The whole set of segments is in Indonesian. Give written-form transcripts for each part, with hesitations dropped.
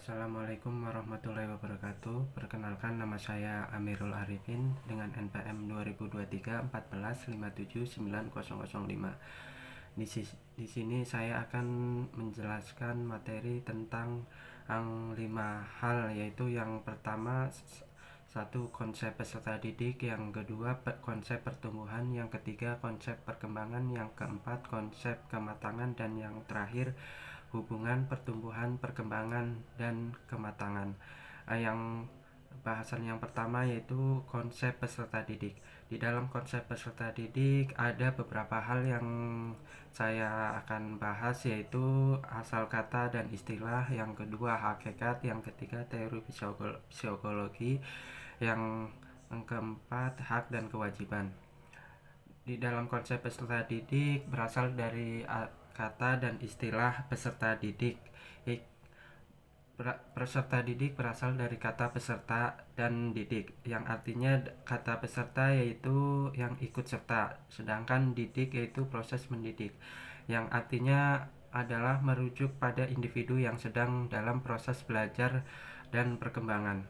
Assalamualaikum warahmatullahi wabarakatuh. Perkenalkan, nama saya Amirul Arifin dengan NPM 2023 1457979005. Di sini saya akan menjelaskan materi tentang 5 hal, yaitu yang pertama satu, konsep peserta didik; yang kedua, konsep pertumbuhan; yang ketiga, konsep perkembangan; yang keempat, konsep kematangan; dan yang terakhir, hubungan pertumbuhan, perkembangan, dan kematangan. Yang bahasan yang pertama yaitu konsep peserta didik. Di dalam konsep peserta didik ada beberapa hal yang saya akan bahas, yaitu asal kata dan istilah; yang kedua, hakikat; yang ketiga, teori psikologi; yang keempat, hak dan kewajiban. Di dalam konsep peserta didik berasal dari kata dan istilah peserta didik. Peserta didik berasal dari kata peserta dan didik, yang artinya kata peserta yaitu yang ikut serta, sedangkan didik yaitu proses mendidik, yang artinya adalah merujuk pada individu yang sedang dalam proses belajar dan perkembangan.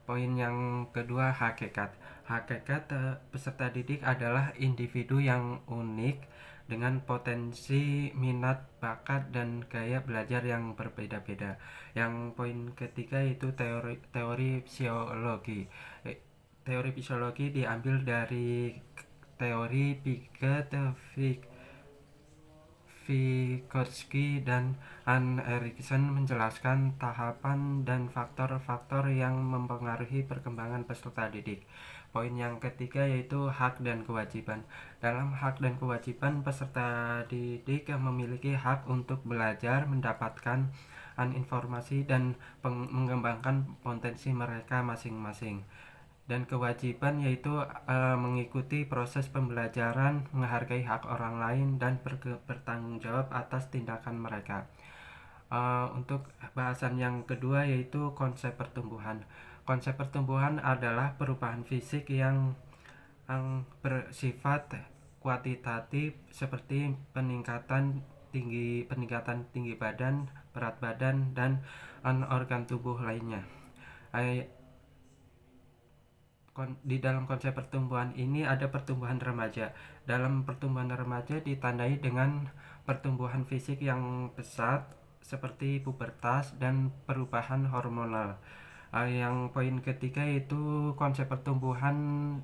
Poin yang kedua, hakikat. Hakikat peserta didik adalah individu yang unik dengan potensi, minat, bakat, dan gaya belajar yang berbeda-beda. Yang poin ketiga itu teori psikologi. Teori psikologi diambil dari teori Piaget, Vygotsky, dan Anne Erikson, menjelaskan tahapan dan faktor-faktor yang mempengaruhi perkembangan peserta didik. Poin yang ketiga yaitu hak dan kewajiban. Dalam hak dan kewajiban, peserta didik memiliki hak untuk belajar, mendapatkan informasi, dan mengembangkan potensi mereka masing-masing. Dan kewajiban yaitu mengikuti proses pembelajaran, menghargai hak orang lain, dan bertanggung jawab atas tindakan mereka. Untuk bahasan yang kedua yaitu konsep pertumbuhan. Konsep pertumbuhan adalah perubahan fisik yang bersifat kuantitatif, seperti peningkatan tinggi badan, berat badan, dan organ tubuh lainnya. Di dalam konsep pertumbuhan ini ada pertumbuhan remaja. Dalam pertumbuhan remaja ditandai dengan pertumbuhan fisik yang pesat seperti pubertas dan perubahan hormonal. Yang poin ketiga yaitu konsep pertumbuhan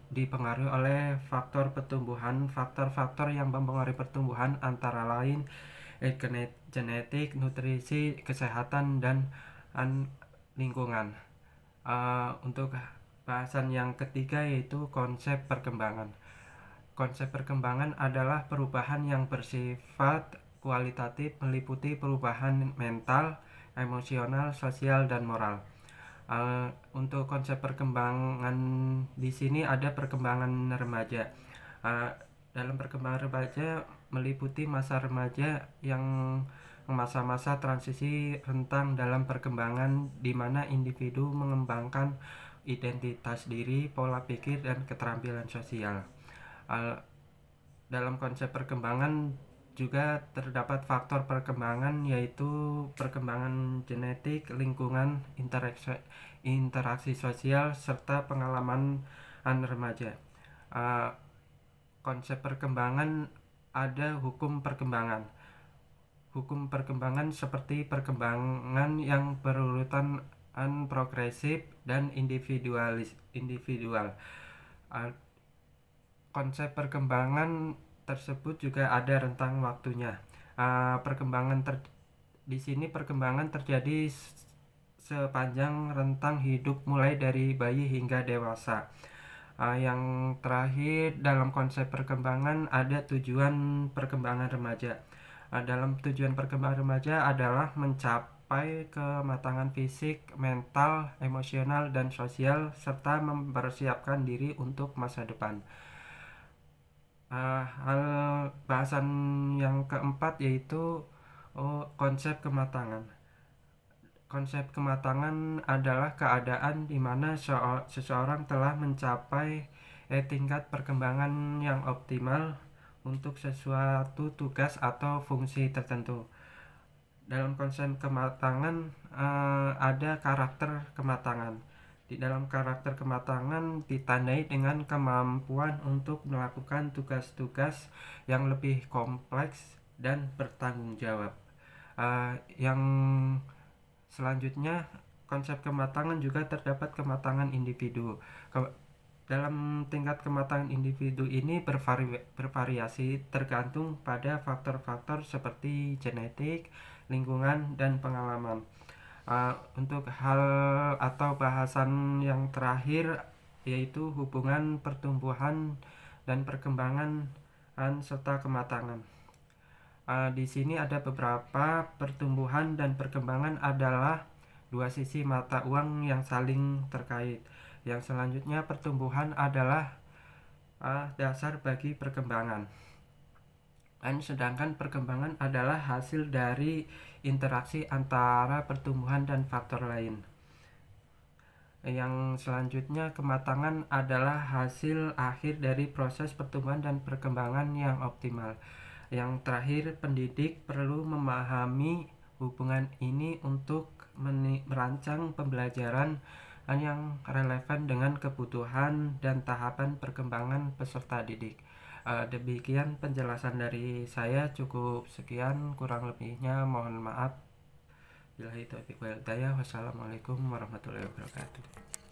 dipengaruhi oleh faktor pertumbuhan. Faktor-faktor yang mempengaruhi pertumbuhan antara lain genetik, nutrisi, kesehatan, dan lingkungan. Untuk bahasan yang ketiga yaitu konsep perkembangan. Konsep perkembangan adalah perubahan yang bersifat kualitatif, meliputi perubahan mental, emosional, sosial, dan moral. Untuk konsep perkembangan di sini ada perkembangan remaja. Dalam perkembangan remaja meliputi masa remaja yang masa-masa transisi rentang dalam perkembangan, di mana individu mengembangkan identitas diri, pola pikir, dan keterampilan sosial. Dalam konsep perkembangan juga terdapat faktor perkembangan, yaitu perkembangan genetik, lingkungan, interaksi sosial, serta pengalaman remaja. Konsep perkembangan ada hukum perkembangan. Hukum perkembangan seperti perkembangan yang berurutan progresif dan individual. Konsep perkembangan tersebut juga ada rentang waktunya. Di sini perkembangan terjadi sepanjang rentang hidup, mulai dari bayi hingga dewasa. Yang terakhir, dalam konsep perkembangan ada tujuan perkembangan remaja. Dalam tujuan perkembangan remaja adalah mencapai kematangan fisik, mental, emosional, dan sosial, serta mempersiapkan diri untuk masa depan. Hal bahasan yang keempat yaitu konsep kematangan. Konsep kematangan adalah keadaan di mana seseorang telah mencapai tingkat perkembangan yang optimal untuk sesuatu tugas atau fungsi tertentu. dalam konsep kematangan ada karakter kematangan. Di dalam karakter kematangan ditandai dengan kemampuan untuk melakukan tugas-tugas yang lebih kompleks dan bertanggung jawab. Yang selanjutnya, konsep kematangan juga terdapat kematangan individu. Dalam tingkat kematangan individu ini bervariasi tergantung pada faktor-faktor seperti genetik, lingkungan, dan pengalaman. Untuk hal atau bahasan yang terakhir yaitu hubungan pertumbuhan dan perkembangan serta kematangan. Di sini ada beberapa pertumbuhan dan perkembangan adalah dua sisi mata uang yang saling terkait. Yang selanjutnya pertumbuhan adalah dasar bagi perkembangan. Dan sedangkan perkembangan adalah hasil dari interaksi antara pertumbuhan dan faktor lain. Yang selanjutnya kematangan adalah hasil akhir dari proses pertumbuhan dan perkembangan yang optimal. Yang terakhir, pendidik perlu memahami hubungan ini untuk merancang pembelajaran yang relevan dengan kebutuhan dan tahapan perkembangan peserta didik. Demikian penjelasan dari saya, cukup sekian, kurang lebihnya mohon maaf. Billahi taufiq wal hidayah. Wassalamualaikum warahmatullahi wabarakatuh.